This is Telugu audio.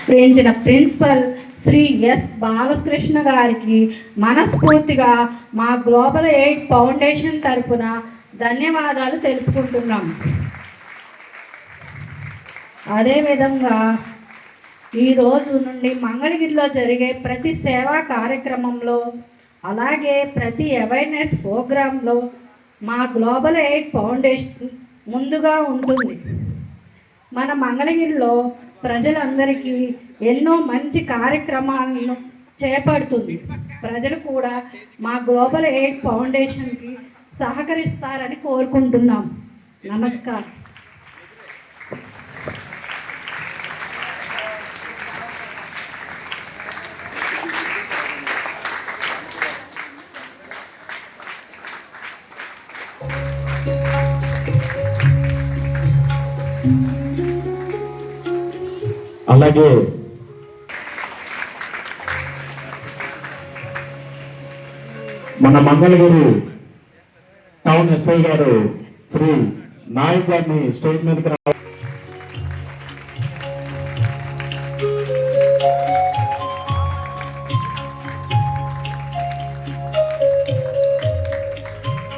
ప్రేమించిన ప్రిన్సిపల్ శ్రీ ఎస్ బాలకృష్ణ గారికి మనస్ఫూర్తిగా మా గ్లోబల్ ఎయిడ్ ఫౌండేషన్ తరఫున ధన్యవాదాలు తెలుపుకుంటున్నాం. అదేవిధంగా ఈరోజు నుండి మంగళగిరిలో జరిగే ప్రతి సేవా కార్యక్రమంలో అలాగే ప్రతి అవేర్నెస్ ప్రోగ్రాంలో మా గ్లోబల్ ఎయిడ్ ఫౌండేషన్ ముందుగా ఉంటుంది. మన మంగళగిరిలో ప్రజలందరికీ ఎన్నో మంచి కార్యక్రమాలను చేపడుతుంది. ప్రజలు కూడా మా గ్లోబల్ ఎయిడ్ ఫౌండేషన్కి సహకరిస్తారని కోరుకుంటున్నాం. నమస్కారం. అలాగే మన మంగళగిరి టౌన్ ఎస్ఐ గారు శ్రీ నాయక్ గారిని స్టేజ్ మీదకి